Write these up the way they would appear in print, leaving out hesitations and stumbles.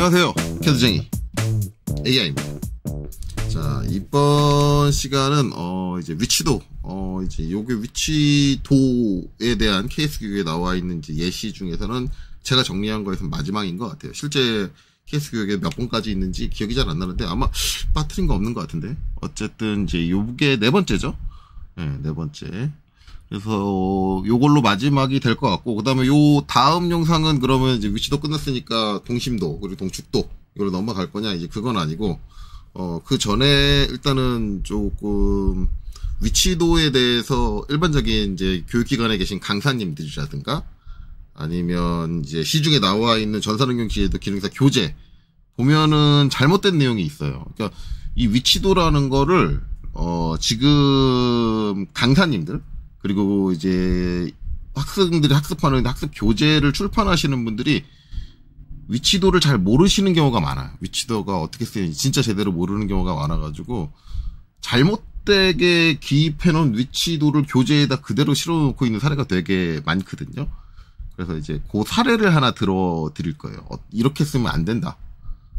안녕하세요. 캐드쟁이 AI입니다. 자, 이번 시간은 이제 위치도 이제 요게 위치도에 대한 케이스 교육에 나와 있는 이제 예시 중에서는 제가 정리한 거에서 마지막인 것 같아요. 실제 케이스 교육에 몇 번까지 있는지 기억이 잘 안 나는데 아마 빠뜨린 거 없는 것 같은데, 어쨌든 이제 요게 네 번째죠. 네 번째. 그래서 요걸로 마지막이 될 것 같고, 그 다음에 요 다음 영상은 그러면 이제 위치도 끝났으니까 동심도 그리고 동축도 이걸로 넘어갈 거냐, 이제 그건 아니고, 그 전에 일단은 조금 위치도에 대해서 일반적인 이제 교육기관에 계신 강사님들이라든가 아니면 이제 시중에 나와 있는 전산응용 지혜도 기능사 교재 보면은 잘못된 내용이 있어요. 그러니까 이 위치도라는 거를 지금 강사님들 그리고 이제 학생들이 학습하는 학습 교재를 출판하시는 분들이 위치도를 잘 모르시는 경우가 많아요. 위치도가 어떻게 쓰이는지 진짜 제대로 모르는 경우가 많아가지고 잘못되게 기입해놓은 위치도를 교재에다 그대로 실어놓고 있는 사례가 되게 많거든요. 그래서 이제 그 사례를 하나 들어드릴 거예요. 이렇게 쓰면 안 된다.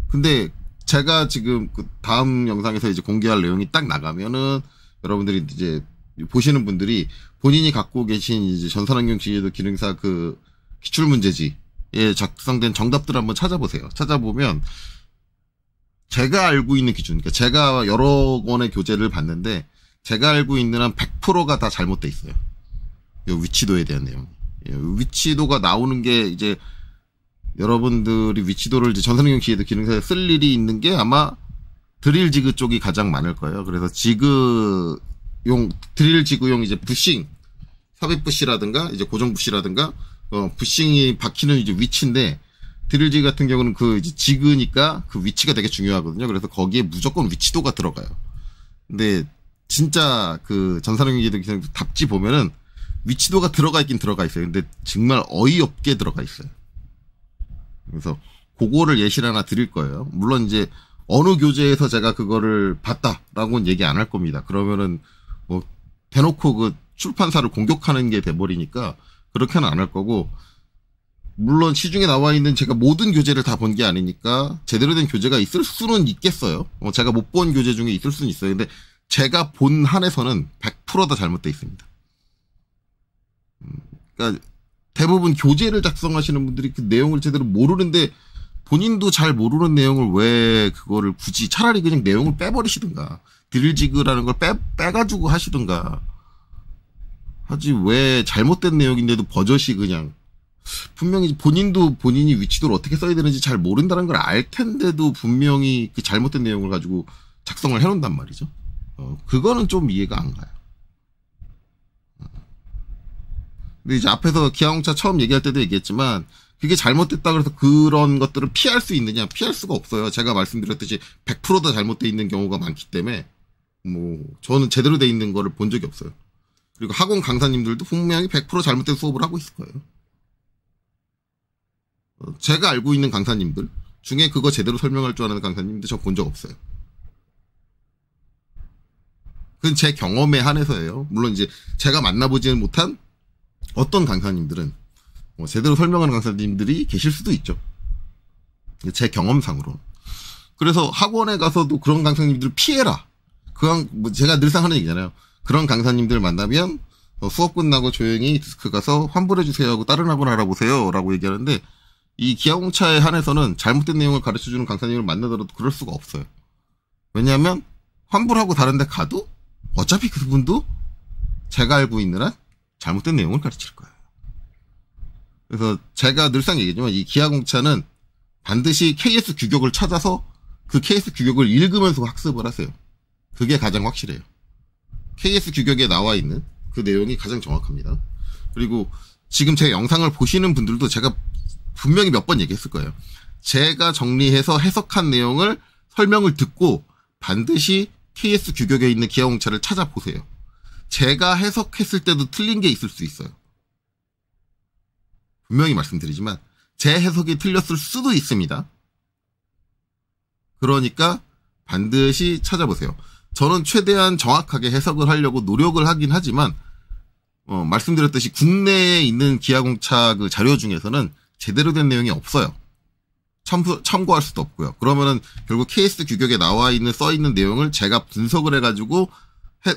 근데 제가 지금 그 다음 영상에서 이제 공개할 내용이 딱 나가면은 여러분들이 이제 보시는 분들이 본인이 갖고 계신 이제 전산환경 지혜도 기능사 그 기출문제지에 작성된 정답들을 한번 찾아보세요. 찾아보면 제가 알고 있는 기준, 그러니까 제가 여러 권의 교재를 봤는데 제가 알고 있는 한 100%가 다 잘못돼 있어요. 이 위치도에 대한 내용. 위치도가 나오는 게 이제 여러분들이 위치도를 이제 전산환경 지혜도 기능사에 쓸 일이 있는 게 아마 드릴 지그 쪽이 가장 많을 거예요. 그래서 드릴 지그용 이제 부싱, 삽입 부시라든가 이제 고정 부시라든가 부싱이 박히는 이제 위치인데, 드릴 지그 같은 경우는 그 이제 지그니까 그 위치가 되게 중요하거든요. 그래서 거기에 무조건 위치도가 들어가요. 근데 진짜 그 전산응용 지혜도 기능사 답지 보면은 위치도가 들어가 있긴 들어가 있어요. 근데 정말 어이없게 들어가 있어요. 그래서 그거를 예시를 하나 드릴 거예요. 물론 이제 어느 교재에서 제가 그거를 봤다라고는 얘기 안 할 겁니다. 그러면은 뭐 대놓고 그 출판사를 공격하는 게 돼버리니까 그렇게는 안 할 거고, 물론 시중에 나와 있는 제가 모든 교재를 다 본 게 아니니까 제대로 된 교재가 있을 수는 있겠어요. 제가 못 본 교재 중에 있을 수는 있어요. 근데 제가 본 한에서는 100% 다 잘못되어 있습니다. 그러니까 대부분 교재를 작성하시는 분들이 그 내용을 제대로 모르는데, 본인도 잘 모르는 내용을 왜 그거를 굳이, 차라리 그냥 내용을 빼버리시든가 드릴지그라는 걸 빼가지고 하시든가 하지, 왜 잘못된 내용인데도 버젓이 그냥, 분명히 본인도 본인이 위치도를 어떻게 써야 되는지 잘 모른다는 걸 알 텐데도 분명히 그 잘못된 내용을 가지고 작성을 해놓는단 말이죠. 그거는 좀 이해가 안 가요. 근데 이제 앞에서 기아용차 처음 얘기할 때도 얘기했지만, 그게 잘못됐다 그래서 그런 것들을 피할 수 있느냐? 피할 수가 없어요. 제가 말씀드렸듯이 100% 다 잘못되어 있는 경우가 많기 때문에, 저는 제대로 돼 있는 거를 본 적이 없어요. 그리고 학원 강사님들도 분명히 100% 잘못된 수업을 하고 있을 거예요. 제가 알고 있는 강사님들 중에 그거 제대로 설명할 줄 아는 강사님들 저 본 적 없어요. 그건 제 경험에 한해서예요. 물론 이제 제가 만나보지는 못한 어떤 강사님들은 제대로 설명하는 강사님들이 계실 수도 있죠. 제 경험상으로. 그래서 학원에 가서도 그런 강사님들을 피해라. 제가 늘상 하는 얘기잖아요. 그런 강사님들 만나면 수업 끝나고 조용히 디스크 가서 환불해주세요 하고 다른 학원 알아보세요 라고 얘기하는데, 이 기아공차에 한해서는 잘못된 내용을 가르쳐주는 강사님을 만나더라도 그럴 수가 없어요. 왜냐하면 환불하고 다른 데 가도 어차피 그분도 제가 알고 있는 한 잘못된 내용을 가르칠 거예요. 그래서 제가 늘상 얘기하지만 이 기아공차는 반드시 KS 규격을 찾아서 그 KS 규격을 읽으면서 학습을 하세요. 그게 가장 확실해요. KS 규격에 나와 있는 그 내용이 가장 정확합니다. 그리고 지금 제 영상을 보시는 분들도 제가 분명히 몇 번 얘기했을 거예요. 제가 정리해서 해석한 내용을 설명을 듣고 반드시 KS 규격에 있는 기아공차를 찾아보세요. 제가 해석했을 때도 틀린 게 있을 수 있어요. 분명히 말씀드리지만 제 해석이 틀렸을 수도 있습니다. 그러니까 반드시 찾아보세요. 저는 최대한 정확하게 해석을 하려고 노력을 하긴 하지만 말씀드렸듯이 국내에 있는 기아공차 그 자료 중에서는 제대로 된 내용이 없어요. 참고할 수도 없고요. 그러면은 결국 KS 규격에 나와 있는 써 있는 내용을 제가 분석을 해가지고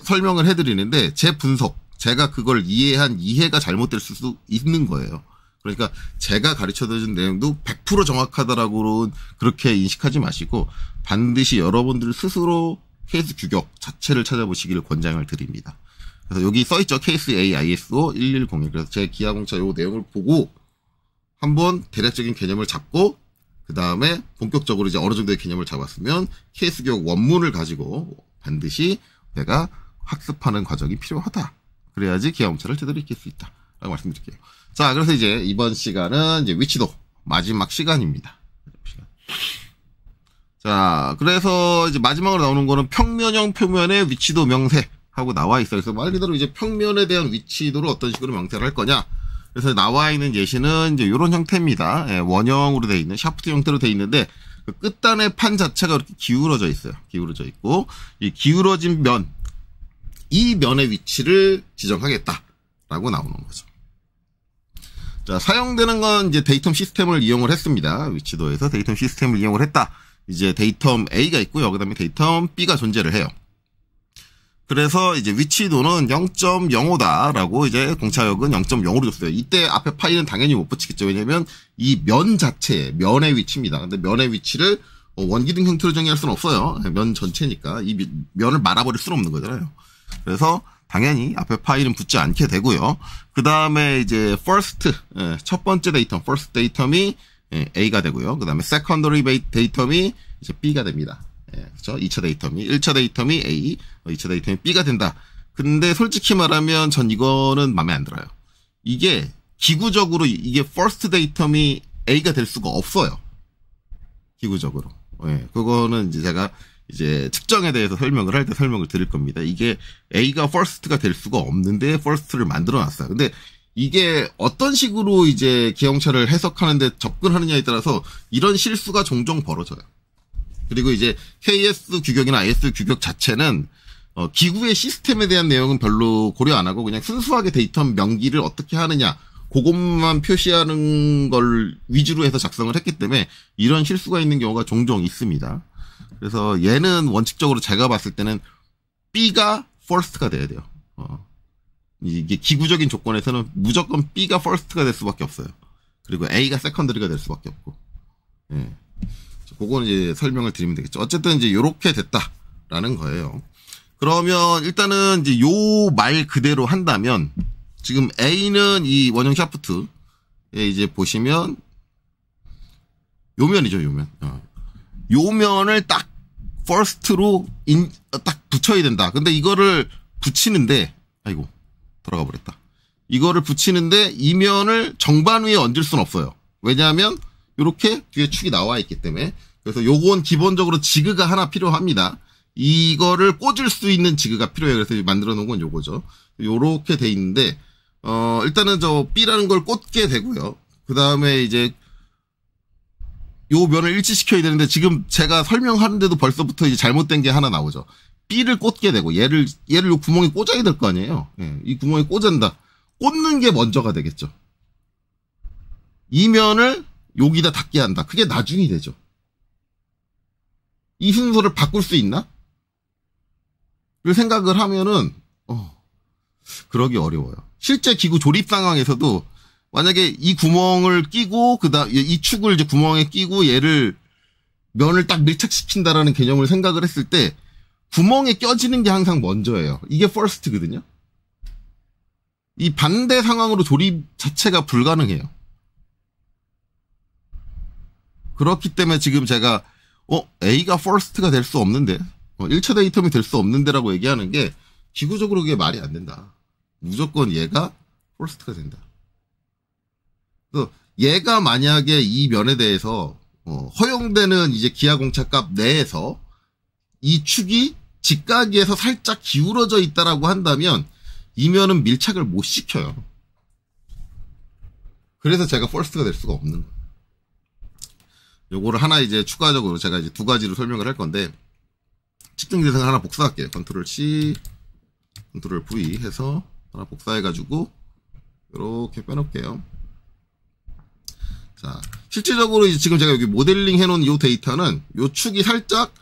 설명을 해드리는데 제 분석, 제가 그걸 이해한 이해가 잘못될 수도 있는 거예요. 그러니까 제가 가르쳐드린 내용도 100% 정확하다라고는 그렇게 인식하지 마시고 반드시 여러분들 스스로 KS 규격 자체를 찾아보시기를 권장을 드립니다. 그래서 여기 써있죠. KSA ISO 1101. 그래서 제 기하공차 요 내용을 보고 한번 대략적인 개념을 잡고 그 다음에 본격적으로 이제 어느 정도의 개념을 잡았으면 KS 규격 원문을 가지고 반드시 내가 학습하는 과정이 필요하다. 그래야지 기하공차를 제대로 익힐 수 있다. 라고 말씀드릴게요. 자, 그래서 이제 이번 시간은 이제 위치도 마지막 시간입니다. 자, 그래서 이제 마지막으로 나오는 거는 평면형 표면의 위치도 명세 하고 나와 있어요. 그래서 말 그대로 이제 평면에 대한 위치도를 어떤 식으로 명세를 할 거냐. 그래서 나와 있는 예시는 이제 이런 형태입니다. 예, 원형으로 되어 있는 샤프트 형태로 되어 있는데 그 끝단의 판 자체가 이렇게 기울어져 있어요. 기울어져 있고 이 기울어진 면, 이 면의 위치를 지정하겠다라고 나오는 거죠. 자, 사용되는 건 이제 데이텀 시스템을 이용을 했습니다. 위치도에서 데이텀 시스템을 이용을 했다. 이제 데이텀 A가 있고요. 그 다음에 데이텀 B가 존재를 해요. 그래서 이제 위치도는 0.05다라고 이제 공차역은 0.0으로 줬어요. 이때 앞에 파이는 당연히 못 붙이겠죠. 왜냐면 이 면 자체, 면의 위치입니다. 근데 면의 위치를 원기둥 형태로 정의할 수는 없어요. 면 전체니까 이 면을 말아버릴 수는 없는 거잖아요. 그래서 당연히 앞에 파일은 붙지 않게 되고요. 그 다음에 이제 first, 첫 번째 데이텀, first 데이텀이 A가 되고요. 그 다음에 secondary 데이텀이 이제 B가 됩니다. 그렇죠? 2차 데이텀이, 1차 데이텀이 A, 2차 데이텀이 B가 된다. 근데 솔직히 말하면 전 이거는 마음에 안 들어요. 이게 기구적으로 이게 first 데이텀이 A가 될 수가 없어요. 기구적으로. 그거는 이제 제가 이제 측정에 대해서 설명을 할 때 설명을 드릴 겁니다. 이게 A가 first가 될 수가 없는데 first를 만들어 놨어요. 근데 이게 어떤 식으로 이제 기형차를 해석하는데 접근하느냐에 따라서 이런 실수가 종종 벌어져요. 그리고 이제 KS 규격이나 IS 규격 자체는 기구의 시스템에 대한 내용은 별로 고려 안 하고 그냥 순수하게 데이터 명기를 어떻게 하느냐 그것만 표시하는 걸 위주로 해서 작성을 했기 때문에 이런 실수가 있는 경우가 종종 있습니다. 그래서 얘는 원칙적으로 제가 봤을 때는 B가 first가 돼야 돼요. 이게 기구적인 조건에서는 무조건 B가 first가 될 수밖에 없어요. 그리고 A가 secondary가 될 수밖에 없고. 예. 그거는 이제 설명을 드리면 되겠죠. 어쨌든 이제 요렇게 됐다라는 거예요. 그러면 일단은 이제 요 말 그대로 한다면 지금 A는 이 원형 샤프트에 이제 보시면 요 면이죠, 요 면. 요 면을 딱 first로 딱 붙여야 된다. 근데 이거를 붙이는데 아이고 돌아가 버렸다. 이거를 붙이는데 이 면을 정반 위에 얹을 수는 없어요. 왜냐하면 이렇게 뒤에 축이 나와 있기 때문에. 그래서 요건 기본적으로 지그가 하나 필요합니다. 이거를 꽂을 수 있는 지그가 필요해요. 그래서 만들어 놓은 건 요거죠. 요렇게 돼 있는데 일단은 저 B라는 걸 꽂게 되고요. 그 다음에 이제 요 면을 일치시켜야 되는데 지금 제가 설명하는데도 벌써부터 이제 잘못된 게 하나 나오죠. B를 꽂게 되고 얘를 요 구멍에 꽂아야 될 거 아니에요. 예, 이 구멍에 꽂은다. 꽂는 게 먼저가 되겠죠. 이 면을 여기다 닿게 한다. 그게 나중이 되죠. 이 순서를 바꿀 수 있나? 그 생각을 하면은 그러기 어려워요. 실제 기구 조립 상황에서도 만약에 이 구멍을 끼고 그다음 이 축을 이제 구멍에 끼고 얘를 면을 딱 밀착시킨다라는 개념을 생각을 했을 때 구멍에 껴지는 게 항상 먼저예요. 이게 first거든요. 이 반대 상황으로 조립 자체가 불가능해요. 그렇기 때문에 지금 제가 A가 first가 될 수 없는데 1차 데이텀이 될 수 없는데라고 얘기하는 게 기구적으로 그게 말이 안 된다. 무조건 얘가 first가 된다. 그래서 얘가 만약에 이 면에 대해서 허용되는 이제 기하공차값 내에서 이 축이 직각에서 살짝 기울어져 있다라고 한다면 이 면은 밀착을 못 시켜요. 그래서 제가 first가 될 수가 없는 거예요. 요거를 하나 이제 추가적으로 제가 이제 두 가지로 설명을 할 건데 측정 대상을 하나 복사할게요. 컨트롤 C, 컨트롤 V 해서 하나 복사해가지고 이렇게 빼놓을게요. 자, 실질적으로 이제 지금 제가 여기 모델링 해놓은 요 데이터는 요 축이 살짝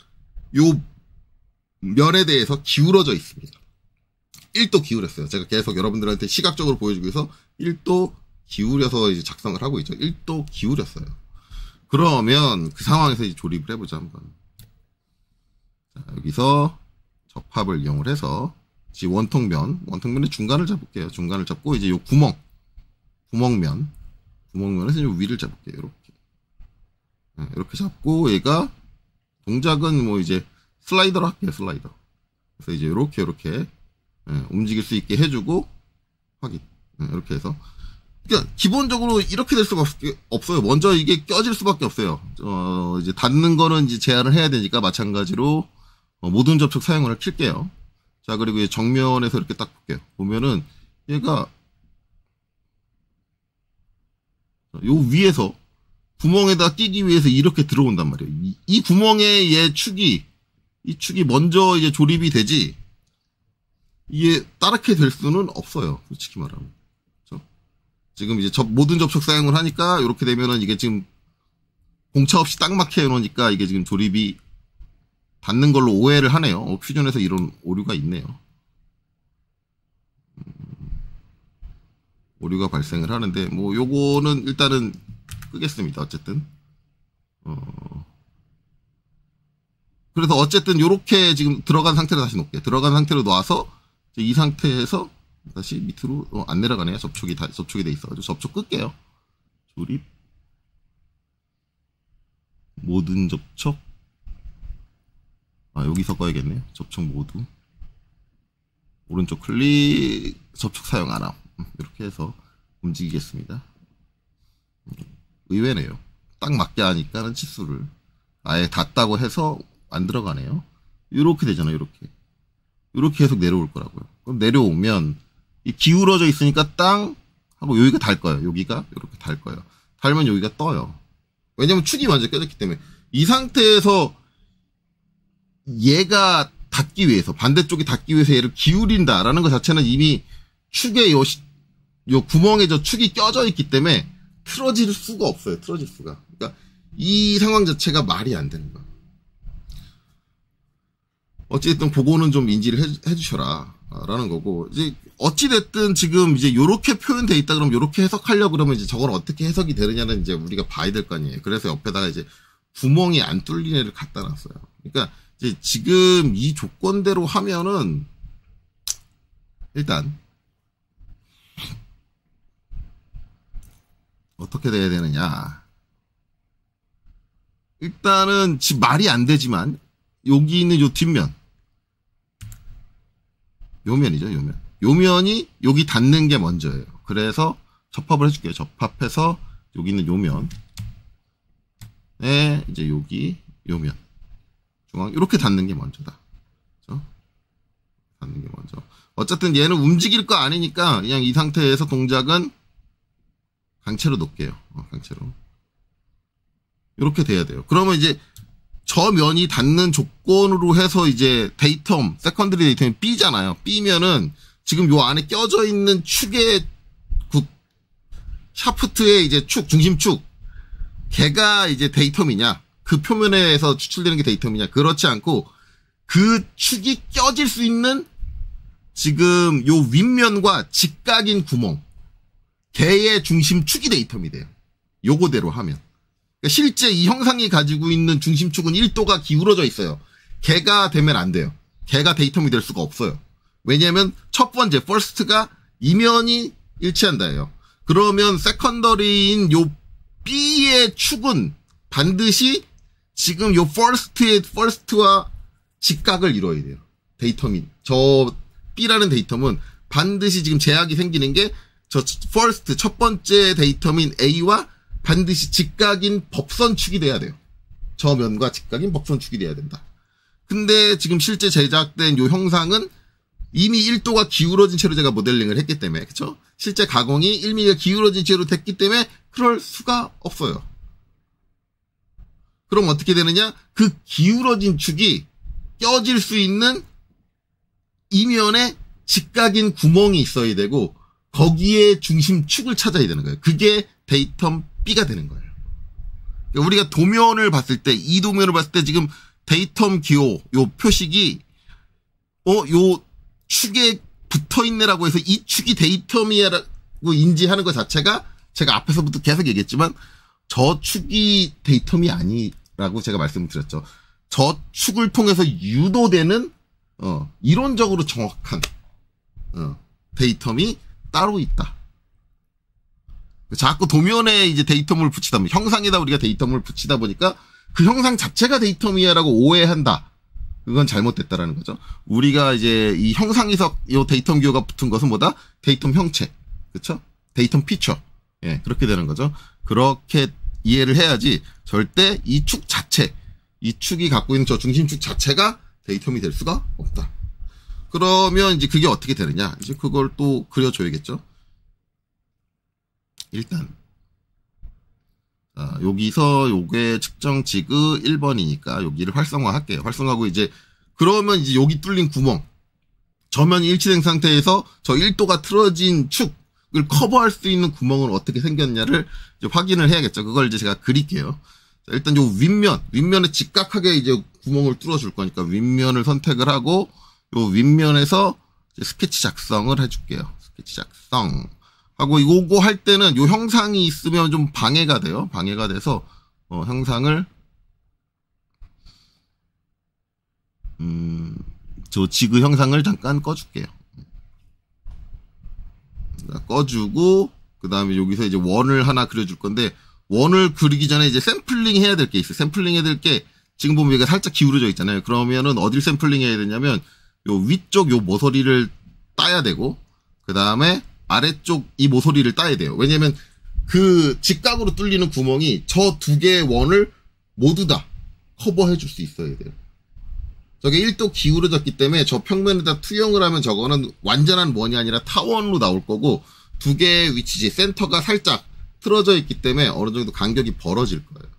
요 면에 대해서 기울어져 있습니다. 1도 기울였어요. 제가 계속 여러분들한테 시각적으로 보여주기 위해서 1도 기울여서 이제 작성을 하고 있죠. 1도 기울였어요. 그러면 그 상황에서 이제 조립을 해보자, 한번. 자, 여기서 접합을 이용을 해서 지금 원통면의 중간을 잡을게요. 중간을 잡고 이제 요 구멍면에서 요 위를 잡을게요. 이렇게. 이렇게 잡고 얘가 동작은 뭐 이제 슬라이더로 할게요. 슬라이더. 그래서 이제 이렇게 움직일 수 있게 해주고 확인. 이렇게 해서. 그러니까 기본적으로 이렇게 될 수밖에 없어요. 먼저 이게 껴질 수밖에 없어요. 이제 닿는 거는 이제 제한을 해야 되니까 마찬가지로 모든 접촉 사용을 킬게요. 자, 그리고 이제 정면에서 이렇게 딱 볼게요. 보면은 얘가 요 위에서 구멍에다 끼기 위해서 이렇게 들어온단 말이에요. 이 구멍에 이 축이 먼저 이제 조립이 되지, 이게 따르게 될 수는 없어요. 솔직히 말하면. 그렇죠? 지금 이제 모든 접촉 사용을 하니까 이렇게 되면은 이게 지금 공차 없이 딱 맞게 해놓으니까 이게 지금 조립이 닿는 걸로 오해를 하네요. 퓨전에서 이런 오류가 있네요. 오류가 발생을 하는데, 뭐 요거는 일단은 끄겠습니다. 어쨌든 그래서 어쨌든 요렇게 지금 들어간 상태로 다시 놓을게요. 들어간 상태로 놔서 이 상태에서 다시 밑으로 안 내려가네요. 접촉이 돼 있어가지고 접촉 끌게요. 조립 모든 접촉, 여기서 꺼야겠네요. 접촉 모두 오른쪽 클릭, 접촉 사용 안 함. 이렇게 해서 움직이겠습니다. 의외네요. 딱 맞게 하니까는 치수를 아예 닿다고 해서 안 들어가네요. 이렇게 되잖아요. 이렇게 계속 내려올 거라고요. 그럼 내려오면 이 기울어져 있으니까 땅 하고 여기가 달 거예요. 여기가 이렇게 달 거예요. 달면 여기가 떠요. 왜냐면 축이 완전히 깨졌기 때문에. 이 상태에서 얘가 닿기 위해서, 반대쪽이 닿기 위해서 얘를 기울인다라는 것 자체는 이미 축에 요 구멍에 저 축이 껴져 있기 때문에 틀어질 수가 없어요. 틀어질 수가. 그러니까 이 상황 자체가 말이 안 되는 거야. 어찌됐든 그거는 좀 인지를 해주셔라 라는 거고, 이제 어찌됐든 지금 이제 요렇게 표현돼 있다 그러면 요렇게 해석하려고 그러면 이제 저걸 어떻게 해석이 되느냐는 이제 우리가 봐야 될 거 아니에요. 그래서 옆에다가 이제 구멍이 안 뚫린 애를 갖다 놨어요. 그러니까 이제 지금 이 조건대로 하면은 일단 어떻게 돼야 되느냐. 일단은 지금 말이 안 되지만 여기 있는 요 뒷면, 요면이죠, 요면. 요면이 여기 닿는 게 먼저예요. 그래서 접합을 해줄게요. 접합해서 여기 있는 요면에 이제 여기 요면 중앙 이렇게 닿는 게 먼저다. 그렇죠? 닿는 게 먼저. 어쨌든 얘는 움직일 거 아니니까 그냥 이 상태에서 동작은 강체로 놓을게요. 강체로. 이렇게 돼야 돼요. 그러면 이제 저 면이 닿는 조건으로 해서 이제 데이텀, 세컨드리 데이텀이 B잖아요. B면은 지금 요 안에 껴져 있는 축의 샤프트의 이제 중심축, 걔가 이제 데이텀이냐, 그 표면에서 추출되는 게 데이텀이냐, 그렇지 않고 그 축이 껴질 수 있는 지금 요 윗면과 직각인 구멍, 걔의 중심축이 데이텀이 돼요. 요거대로 하면. 그러니까 실제 이 형상이 가지고 있는 중심축은 1도가 기울어져 있어요. 걔가 되면 안 돼요. 걔가 데이텀이 될 수가 없어요. 왜냐하면 첫 번째 first가 이면이 일치한다예요. 그러면 세컨더리인 요 B의 축은 반드시 지금 요 first와 직각을 이뤄야 돼요. 데이텀이. 저 B라는 데이텀은 반드시 지금 제약이 생기는 게 저 first 첫 번째 데이텀인 A와 반드시 직각인 법선축이 돼야 돼요. 저 면과 직각인 법선축이 돼야 된다. 근데 지금 실제 제작된 요 형상은 이미 1도가 기울어진 채로 제가 모델링을 했기 때문에, 그쵸? 실제 가공이 1mm가 기울어진 채로 됐기 때문에 그럴 수가 없어요. 그럼 어떻게 되느냐? 그 기울어진 축이 껴질 수 있는 이면에 직각인 구멍이 있어야 되고 거기에 중심축을 찾아야 되는 거예요. 그게 데이텀 B가 되는 거예요. 우리가 도면을 봤을 때, 이 도면을 봤을 때 지금 데이텀 기호, 요 표식이, 요 축에 붙어 있네라고 해서 이 축이 데이텀이라고 인지하는 것 자체가 제가 앞에서부터 계속 얘기했지만 저 축이 데이텀이 아니라고 제가 말씀드렸죠. 저 축을 통해서 유도되는, 이론적으로 정확한, 데이텀이 따로 있다. 자꾸 도면에 이제 데이텀을 붙이다 보면, 형상에다 우리가 데이텀을 붙이다 보니까 그 형상 자체가 데이텀이야라고 오해한다. 그건 잘못됐다라는 거죠. 우리가 이제 이 형상에서 이 데이텀 기호가 붙은 것은 뭐다? 데이텀 형체. 그쵸? 데이텀 피처. 예, 그렇게 되는 거죠. 그렇게 이해를 해야지 절대 이 축 자체, 이 축이 갖고 있는 저 중심축 자체가 데이텀이 될 수가 없다. 그러면 이제 그게 어떻게 되느냐? 이제 그걸 또 그려줘야겠죠. 일단, 자, 여기서 요게 측정 지그 1번이니까 여기를 활성화할게요. 활성화하고 이제, 그러면 이제 여기 뚫린 구멍, 저면이 일치된 상태에서 저 1도가 틀어진 축을 커버할 수 있는 구멍은 어떻게 생겼냐를 이제 확인을 해야겠죠. 그걸 이제 제가 그릴게요. 자, 일단 요 윗면에 직각하게 이제 구멍을 뚫어줄 거니까 윗면을 선택을 하고, 요 윗면에서 이제 스케치 작성을 해줄게요. 스케치 작성. 하고 요거 할 때는 요 형상이 있으면 좀 방해가 돼요. 방해가 돼서 형상을 저 지그 형상을 잠깐 꺼줄게요. 꺼주고 그다음에 여기서 이제 원을 하나 그려줄 건데 원을 그리기 전에 이제 샘플링 해야 될 게 있어요. 샘플링 해야 될 게 지금 보면 여기가 살짝 기울어져 있잖아요. 그러면은 어딜 샘플링 해야 되냐면 요 위쪽 요 모서리를 따야 되고 그다음에 아래쪽 이 모서리를 따야 돼요. 왜냐면 그 직각으로 뚫리는 구멍이 저 두 개의 원을 모두 다 커버해 줄 수 있어야 돼요. 저게 1도 기울어졌기 때문에 저 평면에다 투영을 하면 저거는 완전한 원이 아니라 타원으로 나올 거고 두 개의 위치지 센터가 살짝 틀어져 있기 때문에 어느 정도 간격이 벌어질 거예요.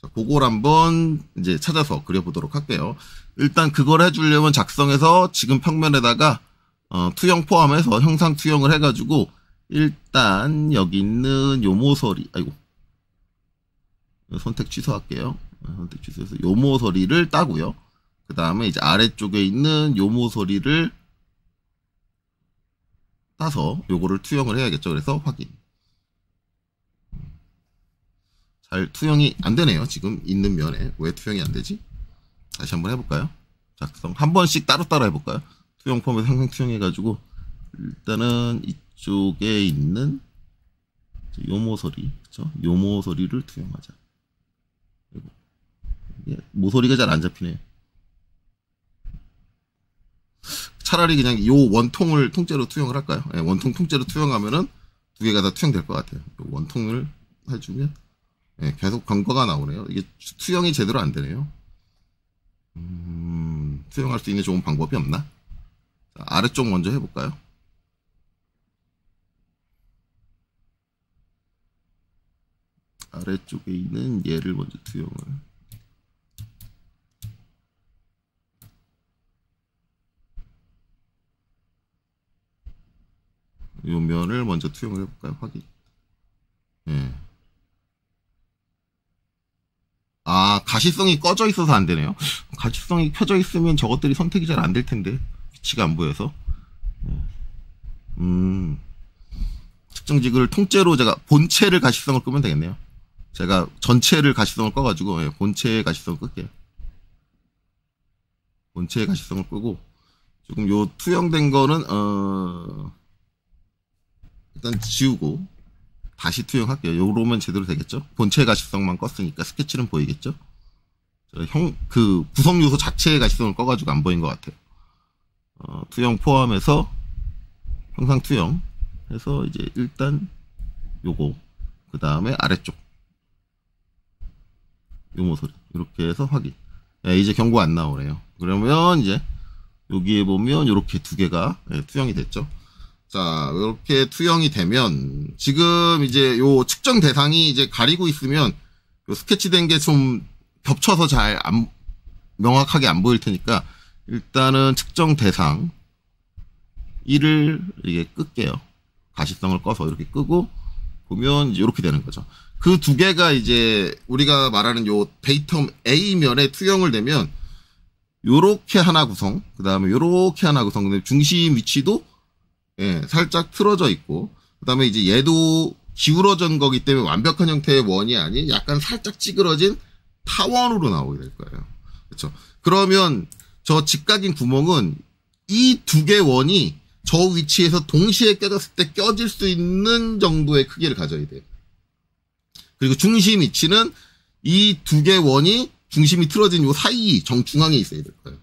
자, 그걸 한번 이제 찾아서 그려보도록 할게요. 일단 그걸 해주려면 작성해서 지금 평면에다가 투영 포함해서 형상 투영을 해가지고 일단 여기 있는 요 모서리 아이고 선택 취소할게요. 선택 취소해서 요 모서리를 따고요. 그 다음에 이제 아래쪽에 있는 요 모서리를 따서 요거를 투영을 해야겠죠. 그래서 확인. 잘 투영이 안 되네요. 지금 있는 면에 왜 투영이 안 되지? 다시 한번 해볼까요? 작성 한 번씩 따로따로 해볼까요? 투영 폼에서 항상 투영해가지고 일단은 이쪽에 있는 요 모서리, 그쵸? 요 모서리를 투영하자. 모서리가 잘 안 잡히네요. 차라리 그냥 요 원통을 통째로 투영을 할까요? 네, 원통 통째로 투영하면은 두 개가 다 투영될 것 같아요. 원통을 해주면 네, 계속 경과가 나오네요. 이게 투영이 제대로 안 되네요. 투영할 수 있는 좋은 방법이 없나? 자, 아래쪽 먼저 해볼까요? 아래쪽에 있는 얘를 먼저 투영을. 요 면을 먼저 투영을 해볼까요? 확인. 예. 아, 가시성이 꺼져 있어서 안 되네요. 가시성이 켜져 있으면 저것들이 선택이 잘 안 될 텐데. 위치가 안 보여서. 측정 지그를 통째로 제가 본체를 가시성을 끄면 되겠네요. 제가 전체를 가시성을 꺼가지고, 예, 본체의 가시성을 끌게요. 본체의 가시성을 끄고, 지금 요 투영된 거는, 일단 지우고, 다시 투영할게요. 요러면 제대로 되겠죠? 본체의 가시성만 껐으니까 스케치는 보이겠죠? 그 구성 요소 자체의 가시성을 꺼가지고 안 보인 것 같아요. 투영 포함해서 형상 투영 해서 이제 일단 요거 그 다음에 아래쪽 요 모서리 이렇게 해서 확인. 예, 이제 경고 안 나오네요. 그러면 이제 여기에 보면 이렇게 두 개가 예, 투영이 됐죠. 자, 이렇게 투영이 되면 지금 이제 요 측정 대상이 이제 가리고 있으면 요 스케치된 게 좀 겹쳐서 잘 명확하게 안 보일 테니까 일단은 측정 대상 1을 이게 끌게요. 가시성을 꺼서 이렇게 끄고 보면 이제 이렇게 되는 거죠. 그 두 개가 이제 우리가 말하는 요 데이텀 A면에 투영을 되면 요렇게 하나 구성, 그 다음에 요렇게 하나 구성, 근데 중심 위치도 예, 살짝 틀어져 있고, 그 다음에 이제 얘도 기울어진 거기 때문에 완벽한 형태의 원이 아닌 약간 살짝 찌그러진 타원으로 나오게 될 거예요. 그렇죠? 그러면 저 직각인 구멍은 이 두 개 원이 저 위치에서 동시에 껴졌을 때 껴질 수 있는 정도의 크기를 가져야 돼요. 그리고 중심 위치는 이 두 개 원이 중심이 틀어진 요 사이 정중앙에 있어야 될 거예요.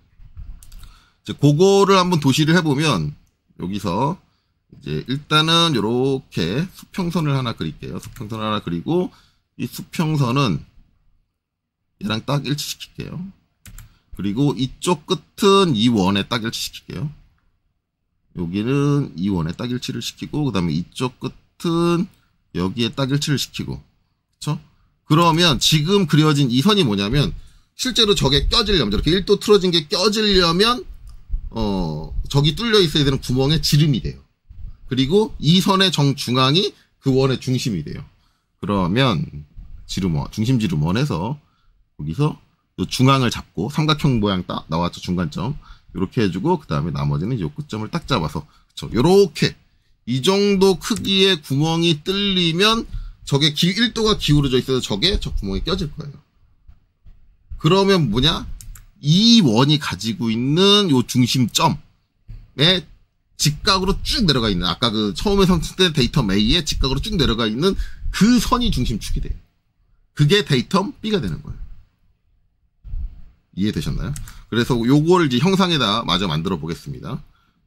이제 그거를 한번 도시를 해보면 여기서 이제 일단은 요렇게 수평선을 하나 그릴게요. 수평선을 하나 그리고 이 수평선은 얘랑 딱 일치시킬게요. 그리고 이쪽 끝은 이 원에 딱 일치시킬게요. 여기는 이 원에 딱 일치를 시키고, 그 다음에 이쪽 끝은 여기에 딱 일치를 시키고, 그쵸? 그러면 지금 그려진 이 선이 뭐냐면, 실제로 저게 껴지려면, 저렇게 1도 틀어진 게 껴지려면, 저기 뚫려 있어야 되는 구멍의 지름이 돼요. 그리고 이 선의 정중앙이 그 원의 중심이 돼요. 그러면, 지름원, 중심 지름원에서, 여기서 중앙을 잡고, 삼각형 모양 딱 나왔죠, 중간점. 요렇게 해주고, 그 다음에 나머지는 요 끝점을 딱 잡아서, 그쵸. 요렇게, 이 정도 크기의 구멍이 뚫리면, 저게 1도가 기울어져 있어서 저게 저 구멍에 껴질 거예요. 그러면 뭐냐? 이 원이 가지고 있는 요 중심점에 직각으로 쭉 내려가 있는, 아까 그 처음에 선택된 데이텀 A에 직각으로 쭉 내려가 있는 그 선이 중심축이 돼요. 그게 데이텀 B가 되는 거예요. 이해되셨나요? 그래서 요거를 이제 형상에다 마저 만들어 보겠습니다.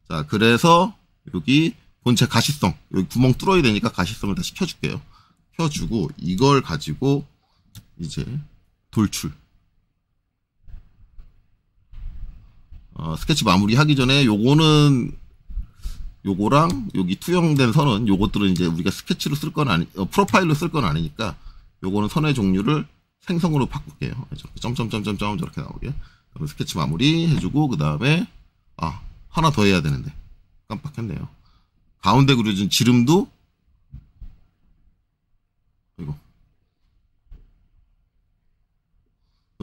자, 그래서 여기 본체 가시성, 여기 구멍 뚫어야 되니까 가시성을 다시 켜줄게요. 켜주고 이걸 가지고 이제 돌출. 스케치 마무리 하기 전에 요거는 요거랑 여기 투영된 선은 요것들은 이제 우리가 스케치로 쓸 건 아니, 프로파일로 쓸 건 아니니까 요거는 선의 종류를 생성으로 바꿀게요. 점점점점점 저렇게 나오게. 그럼 스케치 마무리 해주고 그 다음에 하나 더 해야 되는데 깜빡했네요. 가운데 그려진 지름도 이거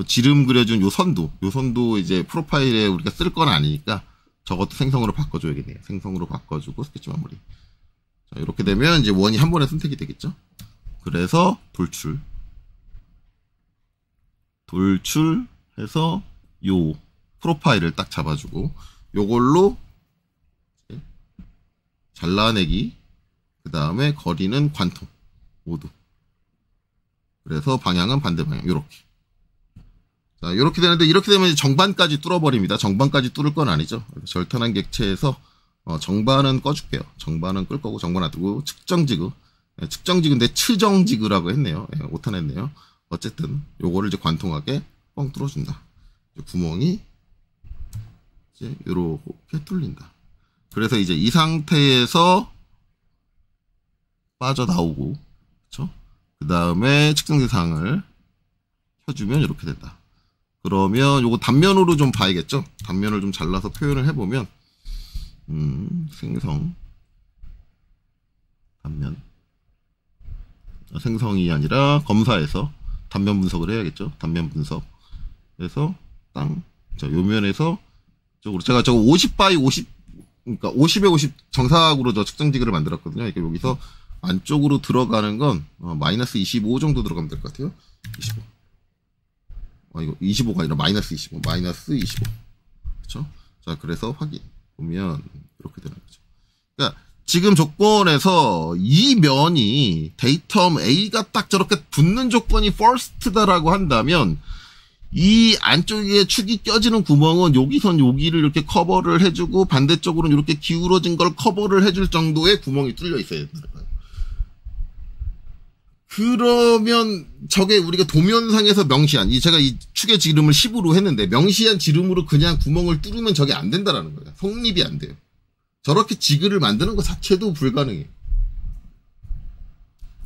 지름 그려준 요 선도 이제 프로파일에 우리가 쓸 건 아니니까 저것도 생성으로 바꿔줘야겠네요. 생성으로 바꿔주고 스케치 마무리. 자, 이렇게 되면 이제 원이 한 번에 선택이 되겠죠. 그래서 돌출해서 요 프로파일을 딱 잡아주고 요걸로 잘라내기, 그 다음에 거리는 관통 모두. 그래서 방향은 반대 방향 요렇게. 자, 요렇게 되는데 이렇게 되면 정반까지 뚫어버립니다. 정반까지 뚫을 건 아니죠. 절탄한 객체에서 정반은 꺼줄게요. 정반은 끌 거고 정반 놔두고 측정지그. 측정지그인데 측정지그라고 했네요. 오타냈네요. 어쨌든 요거를 이제 관통하게 뻥 뚫어준다. 구멍이 이제 요렇게 뚫린다. 그래서 이제 이 상태에서 빠져나오고, 그쵸? 그 다음에 측정 대상을 켜주면 이렇게 된다. 그러면 요거 단면으로 좀 봐야겠죠? 단면을 좀 잘라서 표현을 해보면, 생성. 단면. 생성이 아니라 검사해서 단면 분석을 해야겠죠? 단면 분석. 그래서 자, 요 면에서 쪽으로 제가 저거 50x 50, 그러니까 50에 50 정사각으로 저 측정지그를 만들었거든요. 그러니까 여기서 안쪽으로 들어가는 건 마이너스 25 정도 들어가면 될 것 같아요. 25. 이거 25가 아니라 마이너스 25. 마이너스 25. 그렇죠? 자, 그래서 확인 보면 이렇게 되는 거죠. 그러니까 지금 조건에서 이 면이 데이텀 A가 딱 저렇게 붙는 조건이 first다라고 한다면 이 안쪽에 축이 껴지는 구멍은 여기선 여기를 이렇게 커버를 해주고 반대쪽으로는 이렇게 기울어진 걸 커버를 해줄 정도의 구멍이 뚫려 있어야 된다는 거예요. 그러면 저게 우리가 도면상에서 명시한 제가 이 축의 지름을 10으로 했는데 명시한 지름으로 그냥 구멍을 뚫으면 저게 안 된다라는 거예요. 성립이 안 돼요. 저렇게 지그를 만드는 것 자체도 불가능해요.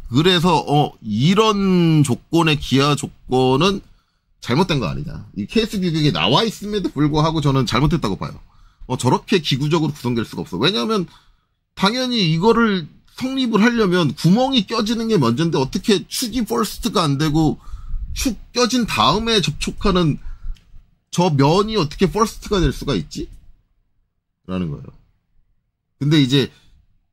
그래서 이런 조건의 기하 조건은 잘못된 거 아니냐. 이 KS 규격에 나와 있음에도 불구하고 저는 잘못했다고 봐요. 저렇게 기구적으로 구성될 수가 없어. 왜냐하면 당연히 이거를 성립을 하려면 구멍이 껴지는 게 먼저인데 어떻게 축이 퍼스트가 안 되고 축 껴진 다음에 접촉하는 저 면이 어떻게 퍼스트가 될 수가 있지? 라는 거예요. 근데 이제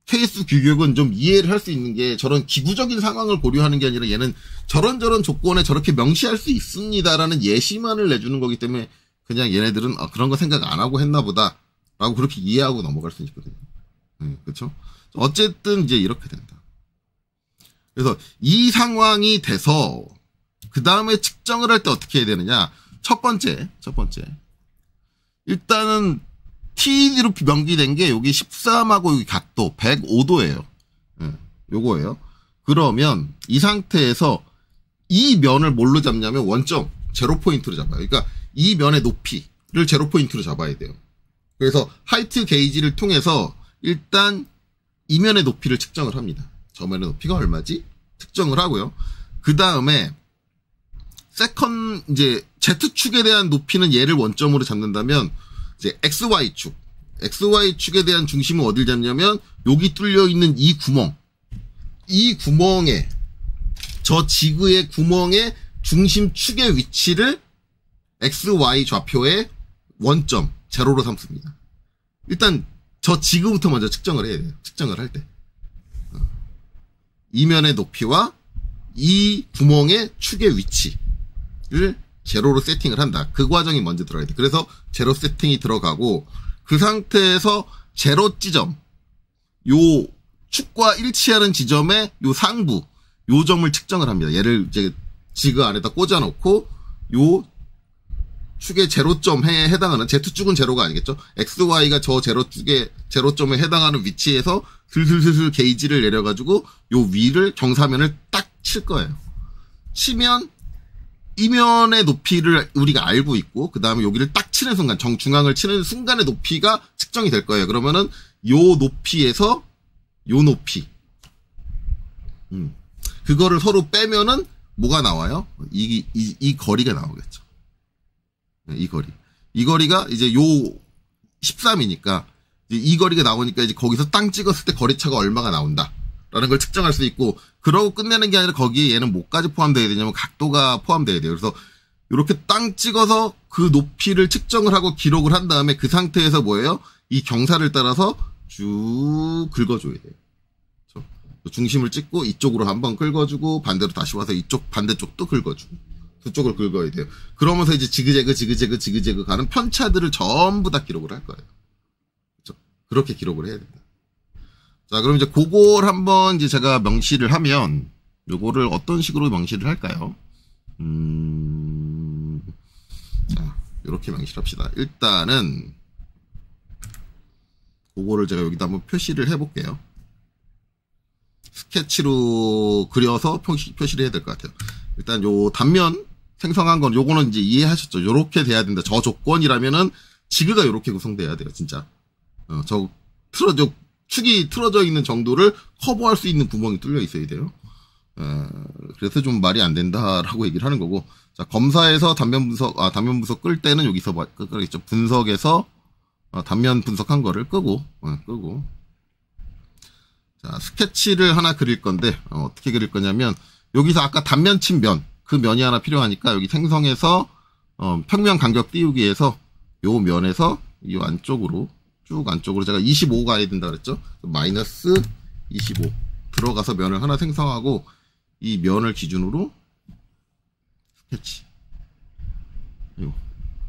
케이스 규격은 좀 이해를 할 수 있는 게 저런 기구적인 상황을 고려하는 게 아니라 얘는 저런 조건에 저렇게 명시할 수 있습니다라는 예시만을 내주는 거기 때문에 그냥 얘네들은 그런 거 생각 안 하고 했나 보다 라고 그렇게 이해하고 넘어갈 수 있거든요. 그렇죠? 어쨌든 이제 이렇게 된다. 그래서 이 상황이 돼서 그 다음에 측정을 할 때 어떻게 해야 되느냐? 첫 번째 일단은 TED로 명기된 게 여기 13하고 여기 각도 105도예요. 요거예요. 그러면 이 상태에서 이 면을 뭘로 잡냐면 원점 제로 포인트로 잡아요. 그러니까 이 면의 높이를 제로 포인트로 잡아야 돼요. 그래서 하이트 게이지를 통해서 일단 이 면의 높이를 측정을 합니다. 저 면의 높이가 얼마지? 측정을 하고요. 그 다음에 이제 Z축에 대한 높이는 얘를 원점으로 잡는다면 이제 XY축에 대한 중심은 어딜 잡냐면 여기 뚫려 있는 이 구멍에 저 지그의 구멍의 중심축의 위치를 XY 좌표의 원점 제로로 삼습니다. 일단 저 지그부터 먼저 측정을 해야 돼요. 측정을 할 때. 이 면의 높이와 이 구멍의 축의 위치를 제로로 세팅을 한다. 그 과정이 먼저 들어가야 돼. 그래서 제로 세팅이 들어가고 그 상태에서 제로 지점, 요 축과 일치하는 지점의 요 상부, 요 점을 측정을 합니다. 얘를 이제 지그 안에다 꽂아놓고 요 축의 제로점에 해당하는 Z축은 제로가 아니겠죠. XY가 저 제로점에 해당하는 위치에서 슬슬 게이지를 내려가지고 요 위를 경사면을 딱 칠 거예요. 치면 이 면의 높이를 우리가 알고 있고 그 다음에 여기를 딱 치는 순간 정중앙을 치는 순간의 높이가 측정이 될 거예요. 그러면은 요 높이에서 요 높이 그거를 서로 빼면은 뭐가 나와요? 이 거리가 나오겠죠. 이 거리가 이제 요 13이니까 이 거리가 나오니까 이제 거기서 땅 찍었을 때 거리차가 얼마가 나온다라는 걸 측정할 수 있고 그러고 끝내는 게 아니라 거기에 얘는 뭐까지 포함되어야 되냐면 각도가 포함되어야 돼요. 그래서 이렇게 땅 찍어서 그 높이를 측정을 하고 기록을 한 다음에 그 상태에서 뭐예요? 이 경사를 따라서 쭉 긁어줘야 돼요. 그렇죠? 중심을 찍고 이쪽으로 한번 긁어주고 반대로 다시 와서 이쪽 반대쪽도 긁어주고 두 쪽을 긁어야 돼요. 그러면서 이제 지그재그 가는 편차들을 전부 다 기록을 할 거예요. 그렇죠? 그렇게 기록을 해야 된다. 자, 그럼 이제 그걸 한번 이제 제가 명시를 하면 요거를 어떤 식으로 명시를 할까요? 자, 요렇게 명시를 합시다. 일단은 그거를 제가 여기다 한번 표시를 해볼게요. 스케치로 그려서 표시를 해야 될 것 같아요. 일단 요 단면 생성한 건 요거는 이제 이해하셨죠? 요렇게 돼야 된다. 저 조건이라면은 지그가 요렇게 구성돼야 돼요, 진짜. 축이 틀어져 있는 정도를 커버할 수 있는 구멍이 뚫려 있어야 돼요. 그래서 좀 말이 안 된다라고 얘기를 하는 거고. 자, 검사에서 단면 분석 끌 때는 여기서 끄겠죠. 분석에서 단면 분석한 거를 끄고. 자, 스케치를 하나 그릴 건데, 어떻게 그릴 거냐면, 여기서 아까 단면 친 면, 그 면이 하나 필요하니까 여기 생성해서, 평면 간격 띄우기에서 요 면에서 이 안쪽으로, 쭉 안쪽으로 제가 25 가야 된다 그랬죠? 마이너스 25 들어가서 면을 하나 생성하고 이 면을 기준으로 스케치.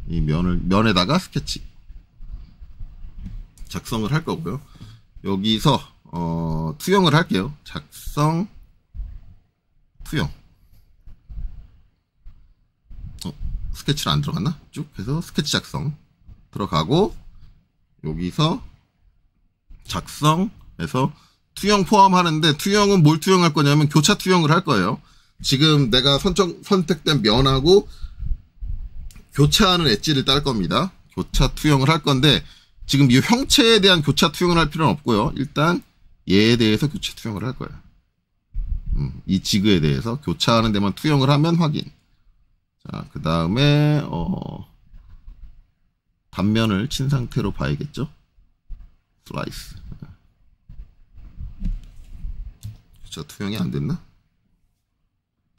이 면에다가 스케치. 작성을 할 거고요. 여기서, 투영을 할게요. 작성, 투영. 스케치를 안 들어갔나? 쭉 해서 스케치 작성 들어가고, 여기서 작성해서 투영 포함하는데 투영은 뭘 투영할 거냐면 교차 투영을 할 거예요. 지금 내가 선택된 면하고 교차하는 엣지를 딸 겁니다. 교차 투영을 할 건데 지금 이 형체에 대한 교차 투영을 할 필요는 없고요. 일단 얘에 대해서 교차 투영을 할 거예요. 이 지그에 대해서 교차하는 데만 투영을 하면 확인. 자, 그 다음에 단면을 친 상태로 봐야겠죠. 슬라이스. 교차 투영이 안 됐나?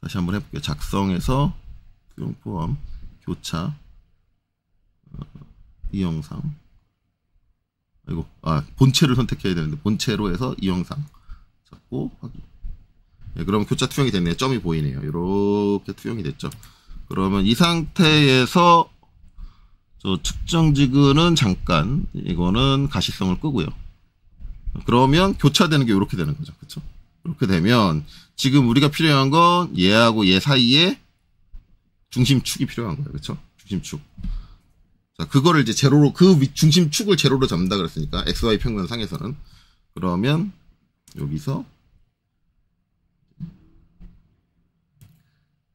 다시 한번 해볼게요. 작성해서 투영 포함 교차 이 영상. 아이고, 본체를 선택해야 되는데 본체로 해서 이 영상 잡고 확인. 네, 그러면 교차 투영이 됐네요. 점이 보이네요. 이렇게 투영이 됐죠. 그러면 이 상태에서 저 측정 지그는 잠깐 이거는 가시성을 끄고요. 그러면 교차되는 게 이렇게 되는 거죠. 그렇죠? 이렇게 되면 지금 우리가 필요한 건 얘하고 얘 사이에 중심축이 필요한 거예요. 그렇죠? 중심축. 자, 그거를 이제 제로로 중심축을 제로로 잡는다 그랬으니까 XY 평면 상에서는 그러면 여기서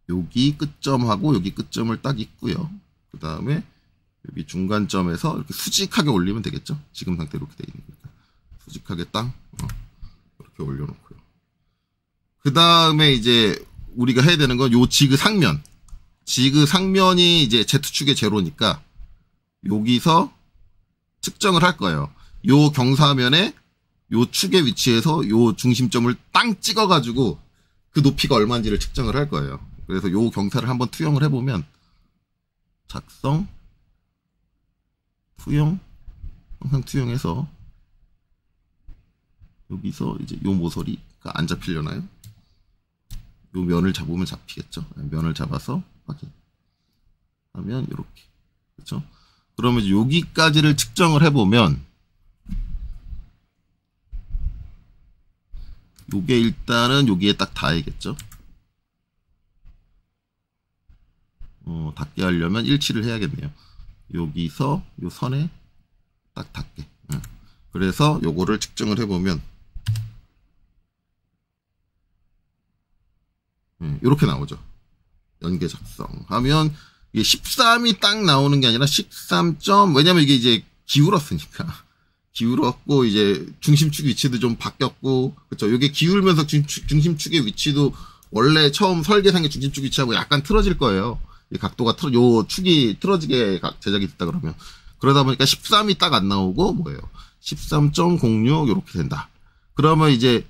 여기 끝점하고 여기 끝점을 딱 있고요. 그 다음에 여기 중간점에서 이렇게 수직하게 올리면 되겠죠. 지금 상태로 이렇게 돼 있는 거니까 수직하게 딱 이렇게 올려놓고요. 그 다음에 이제 우리가 해야 되는 건 요 지그 상면이 이제 Z축의 제로니까 여기서 측정을 할 거예요. 요 경사면에 요 축의 위치에서 요 중심점을 땅 찍어가지고 그 높이가 얼마인지를 측정을 할 거예요. 그래서 요 경사를 한번 투영을 해보면 작성 투영 항상 투영해서 여기서 이제 요 모서리가 안 잡히려나요? 요 면을 잡으면 잡히겠죠. 면을 잡아서 확인하면 이렇게 그렇죠. 그러면 이제 여기까지를 측정을 해보면 요게 일단은 여기에 딱 닿아야겠죠. 닿게 하려면 일치를 해야겠네요. 여기서 요 선에 딱 닿게. 그래서 요거를 측정을 해보면 이렇게 나오죠. 연계 작성 하면 이게 13이 딱 나오는 게 아니라 13점, 왜냐면 이게 이제 기울었으니까. 기울었고, 이제 중심축 위치도 좀 바뀌었고, 그쵸. 이게 기울면서 중심축의 위치도 원래 처음 설계상의 중심축 위치하고 약간 틀어질 거예요. 이 각도가 요 축이 틀어지게 제작이 됐다 그러면. 그러다 보니까 13이 딱 안 나오고, 뭐예요. 13.06 이렇게 된다. 그러면 이제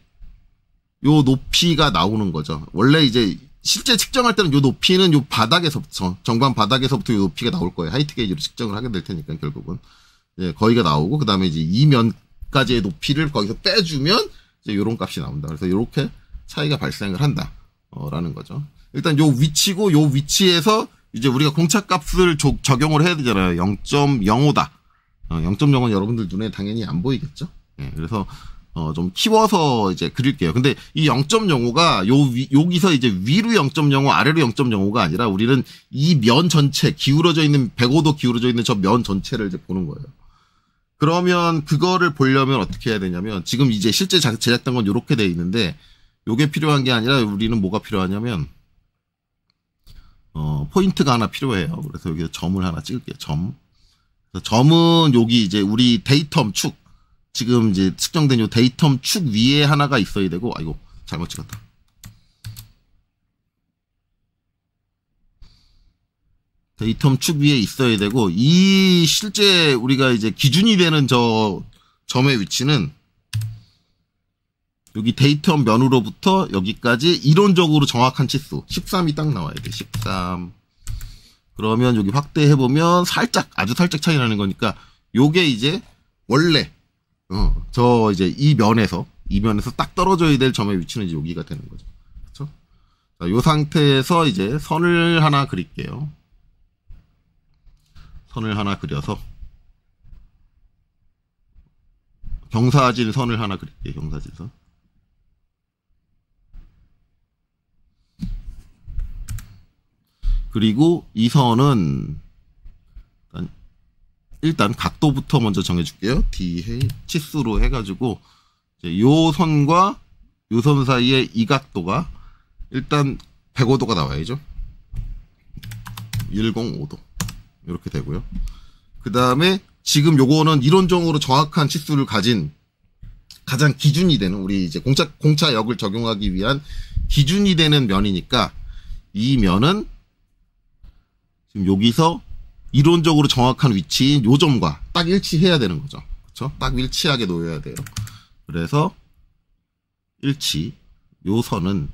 요 높이가 나오는 거죠. 원래 이제 실제 측정할 때는 요 높이는 요 바닥에서부터, 정방 바닥에서부터 요 높이가 나올 거예요. 하이트 게이지로 측정을 하게 될 테니까, 결국은. 예, 거기가 나오고, 그 다음에 이제 이 면까지의 높이를 거기서 빼주면, 이제 요런 값이 나온다. 그래서 요렇게 차이가 발생을 한다. 라는 거죠. 일단 요 위치고, 요 위치에서 이제 우리가 공차값을 적용을 해야 되잖아요. 0.05다. 0.05는 여러분들 눈에 당연히 안 보이겠죠? 예, 그래서, 좀 키워서 이제 그릴게요. 근데 이 0.05가 여기서 이제 위로 0.05, 아래로 0.05가 아니라 우리는 이 면 전체, 기울어져 있는, 105도 기울어져 있는 저 면 전체를 이제 보는 거예요. 그러면 그거를 보려면 어떻게 해야 되냐면, 지금 이제 실제 제작된 건 이렇게 돼 있는데, 요게 필요한 게 아니라 우리는 뭐가 필요하냐면, 포인트가 하나 필요해요. 그래서 여기서 점을 하나 찍을게요. 점. 그래서 점은 여기 이제 우리 데이텀 축, 지금 이제 측정된 요 데이텀 축 위에 하나가 있어야 되고, 아이고, 잘못 찍었다. 데이텀 축 위에 있어야 되고, 이 실제 우리가 이제 기준이 되는 저 점의 위치는 여기 데이텀 면으로부터 여기까지 이론적으로 정확한 치수 13이 딱 나와야 돼. 13. 그러면 여기 확대해보면 살짝, 아주 살짝 차이 나는 거니까 요게 이제 원래 저 이제 이 면에서 딱 떨어져야 될 점의 위치는 이제 여기가 되는 거죠. 그렇죠? 자, 요 상태에서 이제 선을 하나 그릴게요. 선을 하나 그려서 경사진 선을 하나 그릴게요. 경사진 선. 그리고 이 선은 일단 각도부터 먼저 정해줄게요. D 치수로 해가지고 이제 요 선과 요 선 사이에 이 각도가 일단 105도가 나와야죠. 105도 이렇게 되고요. 그 다음에 지금 요거는 이론적으로 정확한 치수를 가진 가장 기준이 되는 우리 이제 공차역을 적용하기 위한 기준이 되는 면이니까 이 면은 지금 여기서 이론적으로 정확한 위치인 요 점과 딱 일치해야 되는 거죠. 그렇죠? 딱 일치하게 놓여야 돼요. 그래서 일치 요 선은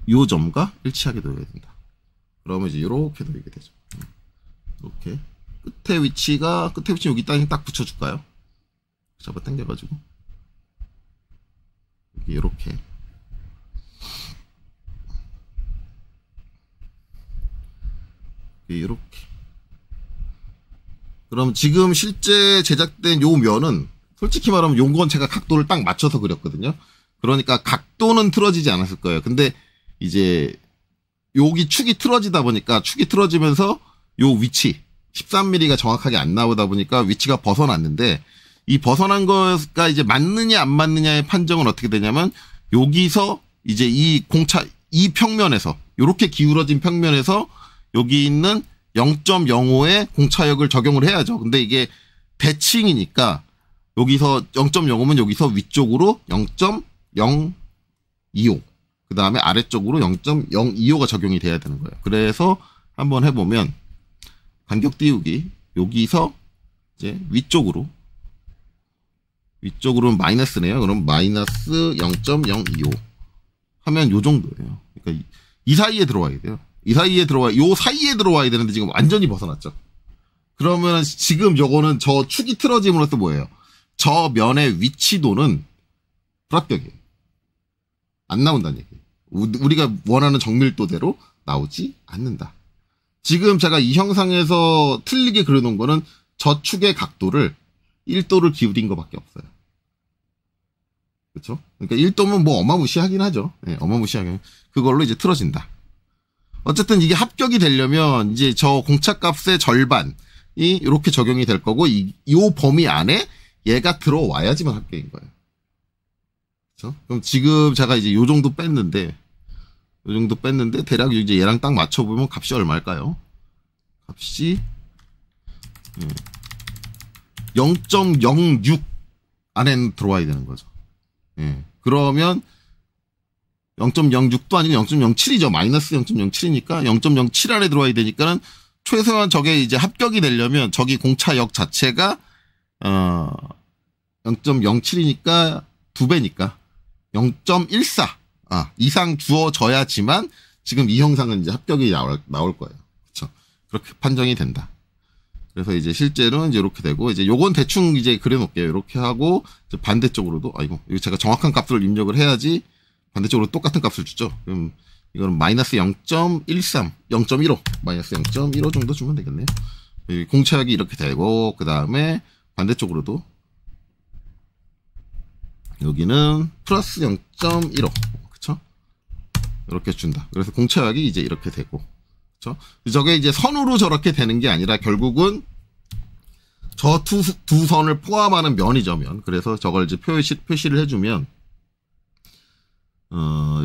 요 점과 일치하게 놓여야 된다. 그러면 이제 이렇게 놓이게 되죠. 이렇게 끝에 위치 여기 딱 붙여줄까요? 잡아 당겨가지고 여기 이렇게 이렇게. 그럼 지금 실제 제작된 요 면은 솔직히 말하면 요건 제가 각도를 딱 맞춰서 그렸거든요. 그러니까 각도는 틀어지지 않았을 거예요. 근데 이제 여기 축이 틀어지다 보니까 축이 틀어지면서 요 위치 13mm가 정확하게 안 나오다 보니까 위치가 벗어났는데 이 벗어난 거가 이제 맞느냐 안 맞느냐의 판정은 어떻게 되냐면 여기서 이제 이 평면에서 요렇게 기울어진 평면에서 여기 있는 0.05의 공차역을 적용을 해야죠. 근데 이게 대칭이니까 여기서 0.05면 여기서 위쪽으로 0.025 그 다음에 아래쪽으로 0.025가 적용이 돼야 되는 거예요. 그래서 한번 해보면 간격 띄우기 여기서 이제 위쪽으로 마이너스네요. 그럼 마이너스 0.025 하면 요 정도예요. 그러니까 이 사이에 들어와야 돼요. 요 사이에 들어와야 되는데 지금 완전히 벗어났죠. 그러면 지금 요거는 저 축이 틀어짐으로써 뭐예요? 저 면의 위치도는 불합격이에요. 안 나온다는 얘기예요. 우리가 원하는 정밀도대로 나오지 않는다. 지금 제가 이 형상에서 틀리게 그려놓은 거는 저 축의 각도를 1도를 기울인 것밖에 없어요. 그렇죠? 그러니까 1도면 뭐 어마무시하긴 하죠. 네, 어마무시하긴. 그걸로 이제 틀어진다. 어쨌든 이게 합격이 되려면 이제 저 공차값의 절반이 이렇게 적용이 될 거고 이 범위 안에 얘가 들어와야지만 합격인 거예요. 그렇죠? 그럼 지금 제가 이제 요 정도 뺐는데 대략 이제 얘랑 딱 맞춰보면 값이 얼마일까요? 값이 0.06 안에 들어와야 되는 거죠. 예. 그러면 0.06도 아니고 0.07이죠. 마이너스 0.07이니까 0.07 안에 들어와야 되니까는 최소한 저게 이제 합격이 되려면 저기 공차역 자체가 0.07이니까 2배니까 0.14 이상 주어져야지만 지금 이 형상은 이제 합격이 나올 거예요. 그렇죠? 그렇게 판정이 된다. 그래서 이제 실제로는 이제 이렇게 되고 이제 요건 대충 이제 그려놓을게요. 이렇게 하고 이제 반대쪽으로도 이거 제가 정확한 값을 입력을 해야지 반대쪽으로 똑같은 값을 주죠. 그럼 이거는 마이너스 0.13, 0.15, 마이너스 0.15 정도 주면 되겠네요. 공차역이 이렇게 되고 그 다음에 반대쪽으로도 여기는 플러스 0.15, 그쵸? 이렇게 준다. 그래서 공차역이 이제 이렇게 되고, 그쵸? 저게 이제 선으로 저렇게 되는 게 아니라 결국은 저 두 선을 포함하는 면이죠, 면. 그래서 저걸 이제 표시를 해주면,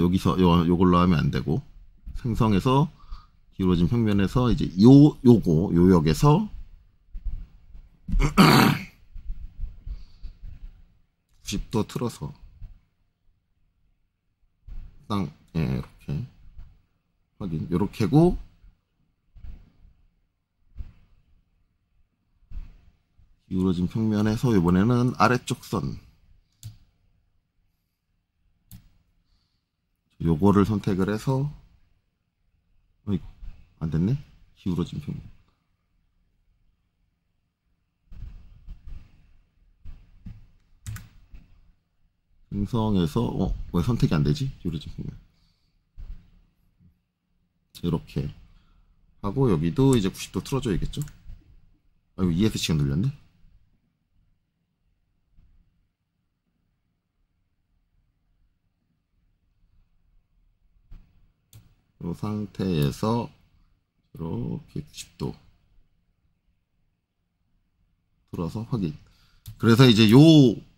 여기서 요걸로 하면 안 되고, 생성해서 기울어진 평면에서 이제 요 역에서 90도 틀어서 이렇게 확인 요렇게고 기울어진 평면에서 이번에는 아래쪽 선 요거를 선택을 해서 어이구 안됐네. 기울어진 평면 생성해서 왜 선택이 안 되지? 기울어진 평면 이렇게 하고 여기도 이제 90도 틀어줘야겠죠? 아이고 ESC가 눌렸네. 이 상태에서 이렇게 90도 틀어서 확인. 그래서 이제 요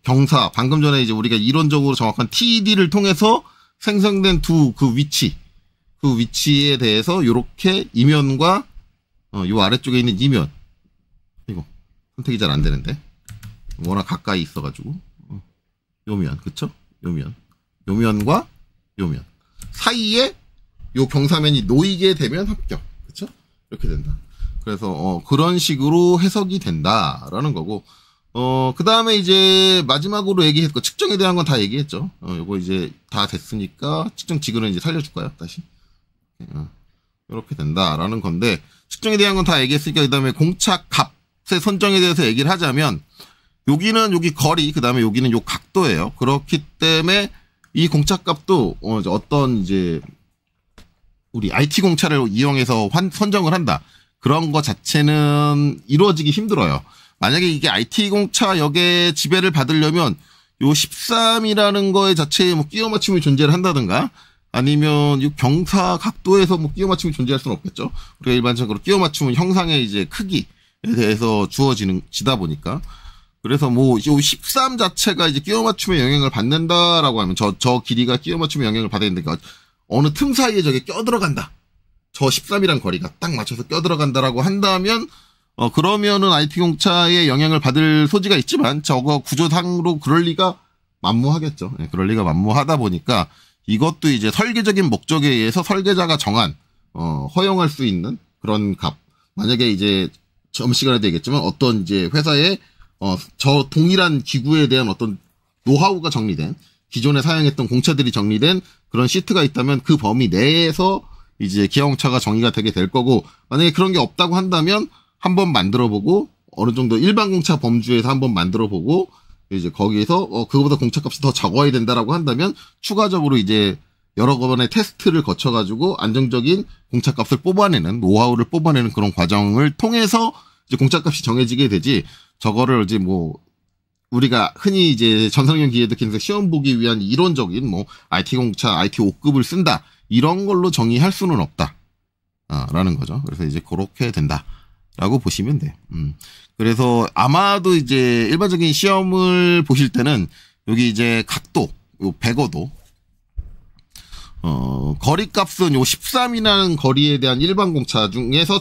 경사 방금 전에 이제 우리가 이론적으로 정확한 TD를 통해서 생성된 그 위치에 대해서 요렇게 이면과 요 아래쪽에 있는 이면 이거 선택이 잘 안 되는데 워낙 가까이 있어가지고 요면 그쵸? 요면과 요면 사이에 요 경사면이 놓이게 되면 합격. 그쵸? 이렇게 된다. 그래서 그런 식으로 해석이 된다라는 거고 그 다음에 이제 마지막으로 얘기했고, 측정에 대한 건 다 얘기했죠. 요거 이제 다 됐으니까, 측정 지그는 이제 살려줄까요? 다시? 이렇게 된다라는 건데, 측정에 대한 건 다 얘기했으니까, 그 다음에 공차 값의 선정에 대해서 얘기를 하자면, 여기는 여기 거리, 그 다음에 여기는 요 각도예요. 그렇기 때문에 이 공차 값도 어떤 이제 우리 IT 공차를 이용해서 선정을 한다. 그런 거 자체는 이루어지기 힘들어요. 만약에 이게 IT 공차 역의 지배를 받으려면 요 13이라는 거에 자체에 뭐 끼워 맞춤이 존재를 한다든가 아니면 이 경사 각도에서 뭐 끼워 맞춤이 존재할 수는 없겠죠. 우리가 일반적으로 끼워 맞춤은 형상의 이제 크기에 대해서 지다 보니까 그래서 뭐, 이 13 자체가 이제 끼워 맞춤의 영향을 받는다라고 하면, 저 길이가 끼워 맞춤의 영향을 받아야 되니까, 어느 틈 사이에 저게 껴들어간다. 저 13이란 거리가 딱 맞춰서 껴들어간다라고 한다면, 그러면은 IT 공차의 영향을 받을 소지가 있지만, 저거 구조상으로 그럴 리가 만무하겠죠. 예, 그럴 리가 만무하다 보니까, 이것도 이제 설계적인 목적에 의해서 설계자가 정한, 허용할 수 있는 그런 값. 만약에 이제, 점심시간에도 얘기했지만, 어떤 이제 회사에 저 동일한 기구에 대한 어떤 노하우가 정리된, 기존에 사용했던 공차들이 정리된 그런 시트가 있다면 그 범위 내에서 이제 기아공차가 정의가 되게 될 거고, 만약에 그런 게 없다고 한다면 한번 만들어보고, 어느 정도 일반 공차 범주에서 한번 만들어보고, 이제 거기에서, 그거보다 공차값이 더 적어야 된다라고 한다면 추가적으로 이제 여러 번의 테스트를 거쳐가지고 안정적인 공차값을 뽑아내는, 노하우를 뽑아내는 그런 과정을 통해서 이제 공차값이 정해지게 되지, 저거를 이제 뭐, 우리가 흔히 이제 전산경 기계도 계속 시험 보기 위한 이론적인 뭐, IT 공차, IT 5급을 쓴다. 이런 걸로 정의할 수는 없다. 라는 거죠. 그래서 이제 그렇게 된다. 라고 보시면 돼요. 그래서 아마도 이제 일반적인 시험을 보실 때는 여기 이제 각도, 요 105도, 거리값은 요 13이라는 거리에 대한 일반 공차 중에서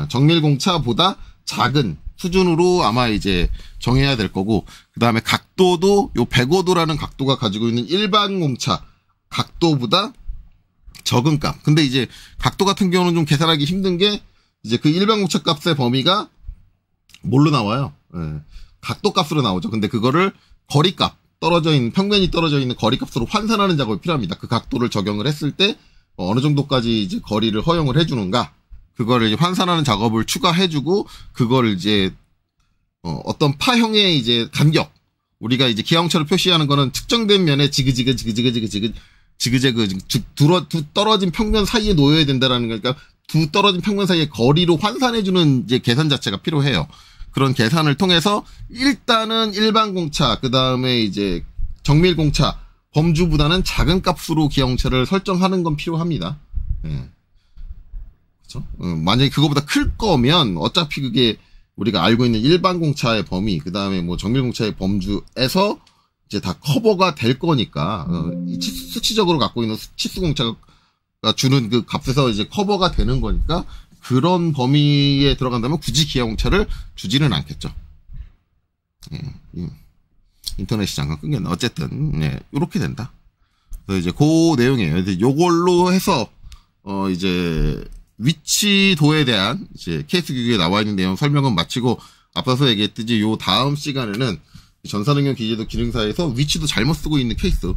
정밀공차보다 작은 수준으로 아마 이제 정해야 될 거고, 그 다음에 각도도 요 105도라는 각도가 가지고 있는 일반 공차 각도보다 적은 값. 근데 이제 각도 같은 경우는 좀 계산하기 힘든 게 이제 그 일반 공차 값의 범위가 뭘로 나와요? 예. 각도 값으로 나오죠. 근데 그거를 거리값, 평면이 떨어져 있는 거리값으로 환산하는 작업이 필요합니다. 그 각도를 적용을 했을 때 어느 정도까지 이제 거리를 허용을 해주는가? 그거를 이제 환산하는 작업을 추가해주고, 그거를 이제, 어떤 파형의 이제 간격. 우리가 이제 기하공차로 표시하는 거는 측정된 면에 지그재그, 두 떨어진 평면 사이에 놓여야 된다라는 거니까, 두 떨어진 평면 사이의 거리로 환산해주는 이제 계산 자체가 필요해요. 그런 계산을 통해서 일단은 일반 공차, 그 다음에 이제 정밀 공차, 범주보다는 작은 값으로 기하공차를 설정하는 건 필요합니다. 예. 그렇죠? 만약에 그거보다 클 거면 어차피 그게 우리가 알고 있는 일반 공차의 범위, 그 다음에 뭐 정밀 공차의 범주에서 이제 다 커버가 될 거니까, 수치적으로 갖고 있는 치수 공차가 주는 그 값에서 이제 커버가 되는 거니까, 그런 범위에 들어간다면 굳이 기하공차를 주지는 않겠죠. 예, 인터넷이 잠깐 끊겼네. 어쨌든, 예, 요렇게 된다. 그래서 이제 그 내용이에요. 요걸로 해서, 이제, 위치도에 대한 이제 케이스 규격에 나와 있는 내용 설명은 마치고, 앞서서 얘기했듯이 요 다음 시간에는 전산응용 기계도 기능사에서 위치도 잘못 쓰고 있는 케이스,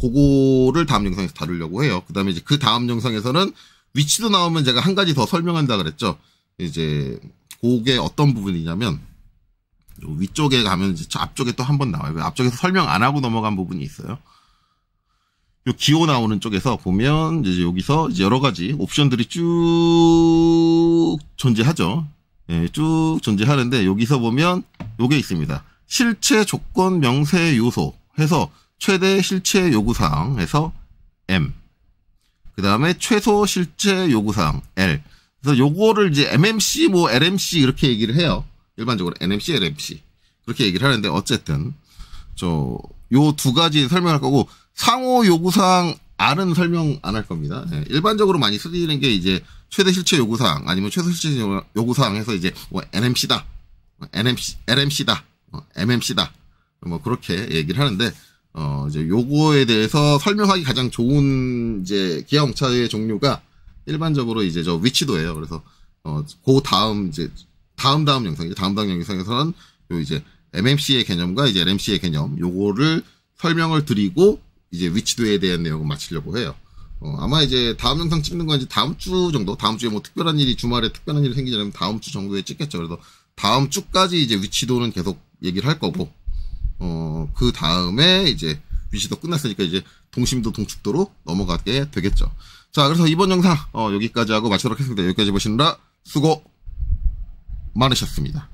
그거를 다음 영상에서 다루려고 해요. 그 다음에 이제 그 다음 영상에서는 위치도 나오면 제가 한 가지 더 설명한다 그랬죠. 이제 그게 어떤 부분이냐면, 위쪽에 가면 이제 저 앞쪽에 또 한 번 나와요. 앞쪽에서 설명 안 하고 넘어간 부분이 있어요. 요 기호 나오는 쪽에서 보면 이제 여기서 이제 여러 가지 옵션들이 쭉 존재하죠. 예, 쭉 존재하는데 여기서 보면 요게 있습니다. 실체 조건 명세 요소 해서 최대 실체 요구사항 해서 M. 그 다음에 최소 실체 요구사항 L. 그래서 요거를 이제 MMC 뭐 LMC 이렇게 얘기를 해요. 일반적으로 NMC, LMC. 그렇게 얘기를 하는데 어쨌든 요 두 가지 설명할 거고, 상호 요구사항 R은 설명 안 할 겁니다. 네, 일반적으로 많이 쓰이는 게 이제 최대 실체 요구사항 아니면 최소 실체 요구사항 해서 이제 뭐 NMC다, LMC다, MMC다 뭐 그렇게 얘기를 하는데, 이제 요거에 대해서 설명하기 가장 좋은 이제 기하공차의 종류가 일반적으로 이제 저 위치도예요. 그래서 그 다음 이제 다음 영상에서는 요 이제 MMC의 개념과 이제 LMC의 개념, 요거를 설명을 드리고 이제 위치도에 대한 내용을 마치려고 해요. 아마 이제 다음 영상 찍는 건 이제 다음 주 정도, 다음 주에 뭐 특별한 일이, 주말에 특별한 일이 생기지 않으면 다음 주 정도에 찍겠죠. 그래서 다음 주까지 이제 위치도는 계속 얘기를 할 거고, 그 다음에 이제 위치도 끝났으니까 이제 동심도 동축도로 넘어가게 되겠죠. 자, 그래서 이번 영상, 여기까지 하고 마치도록 하겠습니다. 여기까지 보시느라 수고 많으셨습니다.